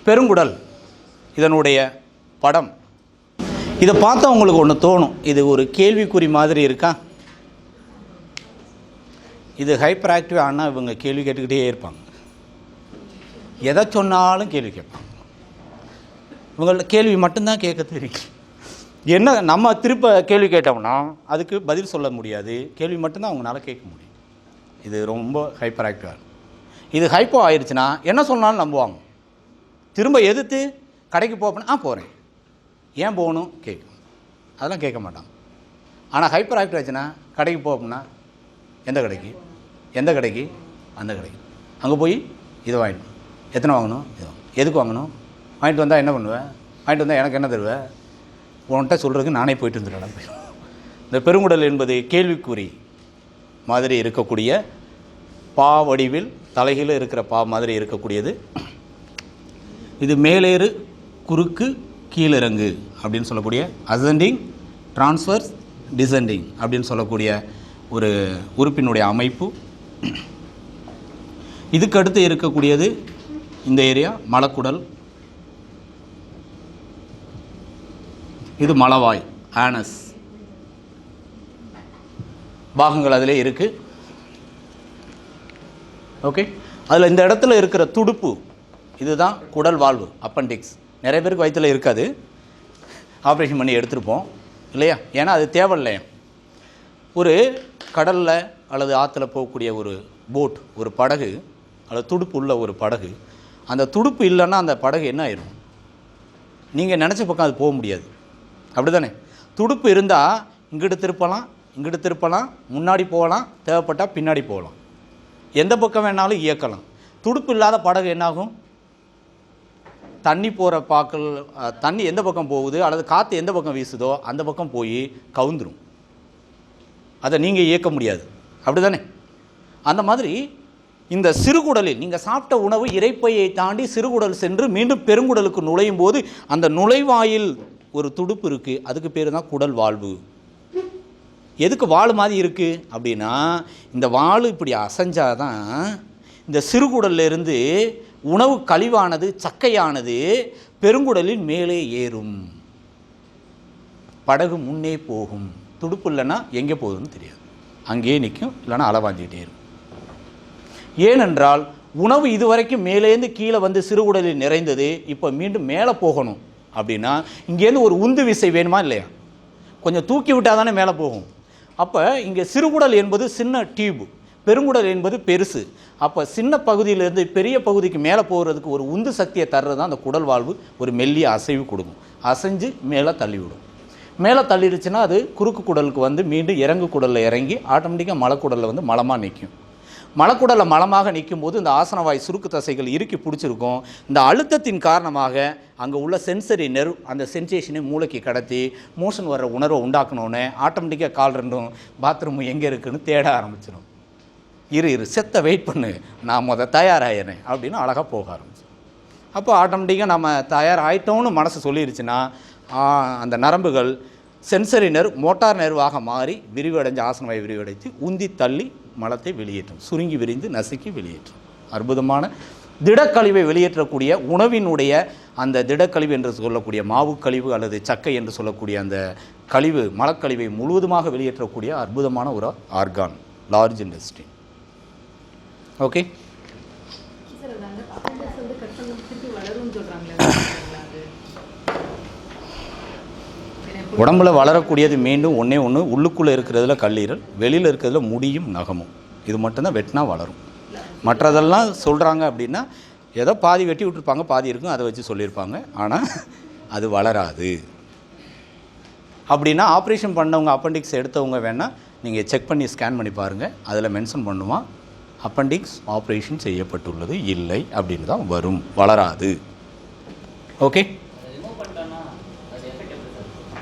பெருங்குடல் இதனுடைய படம். இதை பார்த்தா உங்களுக்கு ஒன்று தோணும், இது ஒரு கேள்விக்குறி மாதிரி இருக்கா? இது ஹைப்பர் ஆக்டிவ் ஆனால் இவங்க கேள்வி கேட்டுக்கிட்டே இருப்பாங்க, எதை சொன்னாலும் கேள்வி கேட்பாங்க. இவங்கள்ட்ட கேள்வி மட்டும்தான் கேட்க தெரியும். என்ன நம்ம திருப்ப கேள்வி கேட்டோம்னா அதுக்கு பதில் சொல்ல முடியாது, கேள்வி மட்டும்தான் அவங்களால கேட்க முடியும். இது ரொம்ப ஹைப்பர் ஆக்டிவாக. இது ஹைப்போ ஆயிடுச்சுன்னா என்ன சொன்னாலும் நம்புவாங்க. திரும்ப எதிர்த்து கடைக்கு போப்பேன்னா போகிறேன், ஏன் போகணும் கேட்கும், அதெல்லாம் கேட்க மாட்டாங்க. ஆனால் ஹைப்பர் ஆக்டிவ் ஆச்சுன்னா கடைக்கு போப்போம்னா எந்த கடைக்கு, எந்த கடைக்கு, அந்த கடைக்கு, அங்கே போய் இதை வாங்கிடணும், எத்தனை வாங்கணும், இது எதுக்கு வாங்கணும், வாங்கிட்டு வந்தால் என்ன பண்ணுவேன், வாங்கிட்டு வந்தால் எனக்கு என்ன தருவேன், உன்கிட்ட சொல்கிறதுக்கு நானே போயிட்டு வந்துடுறேன். இந்த பெருங்குடல் என்பது கேள்விக்குறி மாதிரி இருக்கக்கூடிய பா வடிவில் தலைகீழ இருக்கிற பா மாதிரி இருக்கக்கூடியது. இது மேலேறு குறுக்கு கீழிறங்கு அப்படின்னு சொல்லக்கூடிய அசெண்டிங் டிரான்ஸ்வர்ஸ் டிசெண்டிங் அப்படின்னு சொல்லக்கூடிய ஒரு உறுப்பினுடைய அமைப்பு. இதுக்கு அடுத்து இருக்கக்கூடியது இந்த ஏரியா மலக்குடல். இது மலவாய் ஆனஸ் பாகங்கள் அதிலே இருக்குது. ஓகே, அதில் இந்த இடத்துல இருக்கிற துடுப்பு இதுதான் குடல் வாழ்வு, அப்பெண்டிக்ஸ். நிறைய பேருக்கு வயிற்றில் இருக்காது, ஆப்ரேஷன் பண்ணி எடுத்துருப்போம் இல்லையா, ஏன்னா அது தேவையில்லையா. ஒரு கடலில் அல்லது ஆற்றுல போகக்கூடிய ஒரு போட், ஒரு படகு அல்லது துடுப்பு உள்ள ஒரு படகு, அந்த துடுப்பு இல்லைன்னா அந்த படகு என்ன ஆயிரும், நீங்கள் நினச்ச பக்கம் அது போக முடியாது, அப்படி தானே. துடுப்பு இருந்தால் இங்கிட்டு திருப்பலாம், இங்கிட்டு திருப்பலாம், முன்னாடி போகலாம், தேவைப்பட்டால் பின்னாடி போகலாம், எந்த பக்கம் வேணாலும் இயக்கலாம். துடுப்பு இல்லாத படகு என்னாகும், தண்ணி போகிற பாக்கள், தண்ணி எந்த பக்கம் போகுது அல்லது காற்று எந்த பக்கம் வீசுதோ அந்த பக்கம் போய் கவுந்துடும், அதை நீங்கள் இயக்க முடியாது, அப்படி தானே. அந்த மாதிரி இந்த சிறுகுடலில் நீங்கள் சாப்பிட்ட உணவு இரைப்பையை தாண்டி சிறுகுடல் சென்று மீண்டும் பெருங்குடலுக்கு நுழையும் போது அந்த நுழைவாயில் ஒரு துடுப்பு இருக்குது, அதுக்கு பேர் தான் குடல் வாழ்வு. எதுக்கு வாள் மாதிரி இருக்குது அப்படின்னா, இந்த வாள் இப்படி அசைஞ்சாதான் இந்த சிறுகுடலிருந்து உணவு கழிவானது சக்கையானது பெருங்குடலின் மேலே ஏறும், படகு முன்னே போகும். துடுப்பு இல்லைன்னா எங்கே போகுதுன்னு தெரியாது, அங்கேயே நிற்கும், இல்லைன்னா அளவாஞ்சிக்கிட்டே இருக்கும். ஏனென்றால் உணவு இதுவரைக்கும் மேலேருந்து கீழே வந்து சிறுகுடலில் நிறைந்தது, இப்போ மீண்டும் மேலே போகணும் அப்படின்னா இங்கேருந்து ஒரு உந்து விசை வேணுமா இல்லையா, கொஞ்சம் தூக்கி விட்டால் தானே மேலே போகும். அப்போ இங்கே சிறுகுடல் என்பது சின்ன டியூப், பெருங்குடல் என்பது பெருசு. அப்போ சின்ன பகுதியிலேருந்து பெரிய பகுதிக்கு மேலே போகிறதுக்கு ஒரு உந்து சக்தியை தர்றது தான் அந்த குடல் வாழ்வு. ஒரு மெல்லிய அசைவு கொடுக்கும், அசைஞ்சு மேலே தள்ளிவிடும். மேலே தள்ளிடுச்சுன்னா அது குறுக்கு குடலுக்கு வந்து மீண்டும் இறங்கு குடலில் இறங்கி ஆட்டோமேட்டிக்காக மலக்குடலில் வந்து மலமாக நிற்கும். மலக்குடலில் மலமாக நிற்கும் போது இந்த ஆசனவாய் சுருக்கு தசைகள் இறுக்கி பிடிச்சிருக்கும். இந்த அழுத்தத்தின் காரணமாக அங்கே உள்ள சென்சரி நெர்வ் அந்த சென்சேஷனை மூளைக்கு கடத்தி மோஷன் வர்ற உணர்வை உண்டாக்கணுன்னு ஆட்டோமேட்டிக்காக கால் ரெண்டும் பாத்ரூம் எங்கே இருக்குதுன்னு தேட ஆரம்பிச்சிடும். இரு செத்த வெயிட் பண்ணு, நான் தயாராகிறேன் அப்படின்னு அழகாக போக ஆரம்பிச்சிடும். அப்போ ஆட்டோமேட்டிக்காக நம்ம தயாராகிட்டோம்னு மனசு சொல்லிடுச்சுன்னா அந்த நரம்புகள் சென்சரி நெர்வ் மோட்டார் நெர்வாக மாறி விரிவடைஞ்சு ஆசனவாய் விரிவடைத்து உந்தி தள்ளி மலத்தை வெளியேற்றும், சுருங்கி விரிந்து நசுக்கி வெளியேற்றும். அற்புதமான திடக்கழிவை வெளியேற்றக்கூடிய உணவினுடைய அந்த திடக்கழிவு என்று சொல்லக்கூடிய மாவு கழிவு அல்லது சக்கை என்று சொல்லக்கூடிய அந்த கழிவு மலக்கழிவை முழுவதுமாக வெளியேற்றக்கூடிய அற்புதமான ஒரு ஆர்கான் லார்ஜ் இன்டெஸ்டைன். ஓகே, உடம்புல வளரக்கூடியது மீண்டும் ஒன்றே ஒன்று, உள்ளுக்குள்ளே இருக்கிறதுல கல்லீரல், வெளியில் இருக்கிறதுல முடியும் நகமும். இது மட்டும்தான் வெட்டினா வளரும். மற்றதெல்லாம் சொல்கிறாங்க அப்படின்னா ஏதோ பாதி வெட்டி விட்டுருப்பாங்க, பாதி இருக்கும், அதை வச்சு சொல்லியிருப்பாங்க. ஆனால் அது வளராது. அப்படின்னா ஆப்ரேஷன் பண்ணவங்க அப்பெண்டிக்ஸ் எடுத்தவங்க வேணால் நீங்கள் செக் பண்ணி ஸ்கேன் பண்ணி பாருங்கள், அதில் மென்ஷன் பண்ணுவான் அப்பெண்டிக்ஸ் ஆப்ரேஷன் செய்யப்பட்டுள்ளது இல்லை அப்படின்னு தான் வரும், வளராது. ஓகே,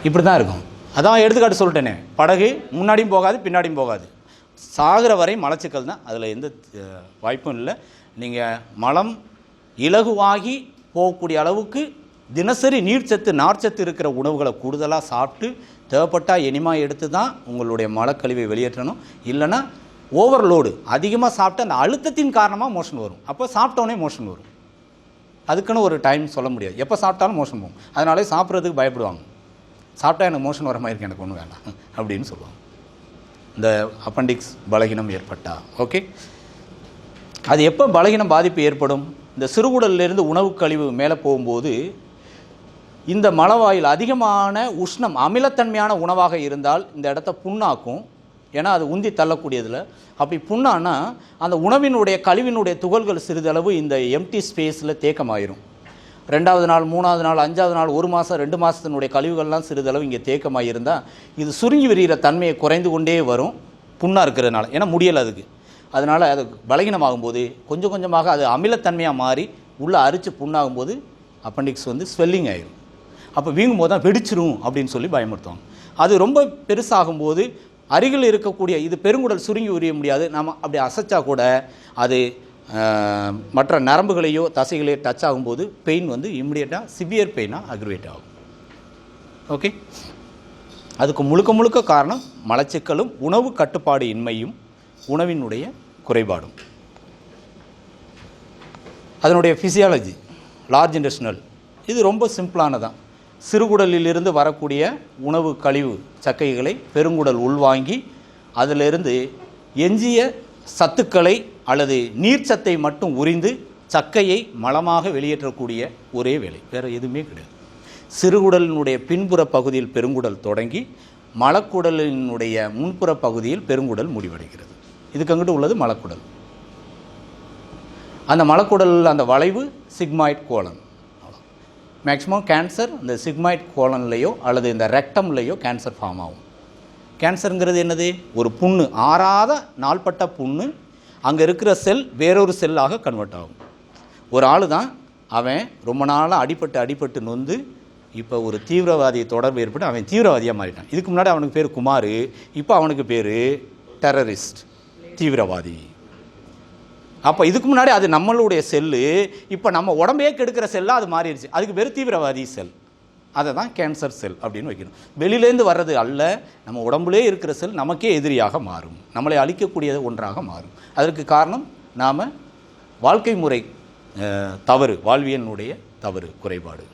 இப்படி தான் இருக்கும். அதான் எடுத்துக்காட்டு சொல்லிட்டேனே, படகு முன்னாடியும் போகாது பின்னாடியும் போகாது, சாகிற வரை மலச்சிக்கல் தான், அதில் எந்த வாய்ப்பும் இல்லை. நீங்கள் மலம் இலகுவாகி போகக்கூடிய அளவுக்கு தினசரி நீர்ச்சத்து நார்ச்சத்து இருக்கிற உணவுகளை கூடுதலாக சாப்பிட்டு தேவைப்பட்டால் எனிமா எடுத்து தான் உங்களுடைய மலக்கழிவை வெளியேற்றணும். இல்லைன்னா ஓவர்லோடு அதிகமாக சாப்பிட்டு அந்த அழுத்தத்தின் காரணமாக மோஷன் வரும். அப்போ சாப்பிட்டோன்னே மோஷன் வரும். அதுக்குன்னு ஒரு டைம் சொல்ல முடியாது. எப்போ சாப்பிட்டாலும் மோஷன் போகும். அதனாலே சாப்பிட்றதுக்கு பயப்படுவாங்க. சாப்பிட்டா எனக்கு மோஷன் வர மாதிரி இருக்கு, எனக்கு ஒன்றும் வேண்டாம் அப்படின்னு சொல்லுவாங்க. இந்த அப்பெண்டிக்ஸ் பலகீனம் ஏற்பட்டா. ஓகே, அது எப்போ பலகீனம் பாதிப்பு ஏற்படும்? இந்த சிறுகுடலிலிருந்து உணவு கழிவு மேலே போகும்போது இந்த மலவாயில் அதிகமான உஷ்ணம் அமிலத்தன்மையான உணவாக இருந்தால் இந்த இடத்த புண்ணாக்கும். ஏன்னா அது உந்தி தள்ளக்கூடியதில். அப்படி புண்ணானா அந்த உணவினுடைய கழிவினுடைய துகள்கள் சிறிதளவு இந்த எம்டி ஸ்பேஸில் தேக்கமாயிரும். 2வது நாள், 3வது நாள், 5வது நாள், 1 மாதம், 2 மாதத்தினுடைய கழிவுகள்லாம் சிறிதளவு இங்கே தேக்கமாயிருந்தால் இது சுருங்கி விரிகிற தன்மையை குறைந்து கொண்டே வரும் புண்ணாக இருக்கிறதுனால. ஏன்னா முடியலை அதுக்கு. அதனால் அது பலகீனமாகும்போது கொஞ்சம் கொஞ்சமாக அது அமிலத்தன்மையாக மாறி உள்ளே அரித்து புண்ணாகும்போது அப்பெண்டிக்ஸ் ஸ்வெல்லிங் ஆயிரும். அப்போ வீங்கும் போது தான் வெடிச்சிரும் அப்படின்னு சொல்லி பயமுறுத்துவாங்க. அது ரொம்ப பெருசாகும்போது அருகில் இருக்கக்கூடிய இது பெருங்குடல் சுருங்கி உரிய முடியாது. நம்ம அப்படி அசைச்சா கூட அது மற்ற நரம்புகளையோ தசைகளையோ டச் ஆகும்போது பெயின் இம்மிடியட்டாக சிவியர் பெயினாக அக்ரிவேட் ஆகும். ஓகே, அதுக்கு முழுக்க முழுக்க காரணம் மலச்சிக்கலும் உணவு கட்டுப்பாடு இன்மையும் உணவினுடைய குறைபாடும். அதனுடைய ஃபிசியாலஜி லார்ஜ் இன்டெஸ்டினல் இது ரொம்ப சிம்பிளானதான். சிறுகுடலிலிருந்து வரக்கூடிய உணவு கழிவு சக்கைகளை பெருங்குடல் உள்வாங்கி அதிலிருந்து எஞ்சிய சத்துக்களை அல்லது நீர்ச்சத்தை மட்டும் உறிந்து சக்கையை மலமாக வெளியேற்றக்கூடிய ஒரே வேலை, வேறு எதுவுமே கிடையாது. சிறுகுடலினுடைய பின்புற பகுதியில் பெருங்குடல் தொடங்கி மலக்குடலினுடைய முன்புற பகுதியில் பெருங்குடல் முடிவடைகிறது. இதுக்கு அங்கிட்டு உள்ளது மலக்குடல். அந்த மலக்குடல் அந்த வளைவு சிக்மாய்ட் கோலன். மேக்ஸிமம் கேன்சர் இந்த சிக்மாய்ட் கோலன்லேயோ அல்லது இந்த ரெக்டம்லேயோ கேன்சர் ஃபார்ம் ஆகும். கேன்சருங்கிறது என்னது? ஒரு புண்ணு, ஆறாத நாள்பட்ட புண்ணு. அங்கே இருக்கிற செல் வேறொரு செல்லாக கன்வெர்ட் ஆகும். ஒரு ஆள் தான் அவன் ரொம்ப நாளாக அடிபட்டு நொந்து இப்போ ஒரு தீவிரவாதியை தொடர்பு ஏற்பட்டு அவன் தீவிரவாதியாக மாறிட்டான். இதுக்கு முன்னாடி அவனுக்கு பேர் குமார், இப்போ அவனுக்கு பேர் டெரரிஸ்ட், தீவிரவாதி. அப்போ இதுக்கு முன்னாடி அது நம்மளுடைய செல்லு, இப்போ நம்ம உடம்பே கெடுக்கிற செல்லாக அது மாறிடுச்சு. அதுக்கு பேர் தீவிரவாதி செல். அதை தான் கேன்சர் செல் அப்படின்னு வைக்கணும். வெளியிலேருந்து வர்றது அல்ல, நம்ம உடம்புலே இருக்கிற செல் நமக்கே எதிரியாக மாறும், நம்மளை அழிக்கக்கூடியது ஒன்றாக மாறும். அதற்கு காரணம் நாம் வாழ்க்கை முறை தவறு, வாழ்வியலினுடைய தவறு, குறைபாடு.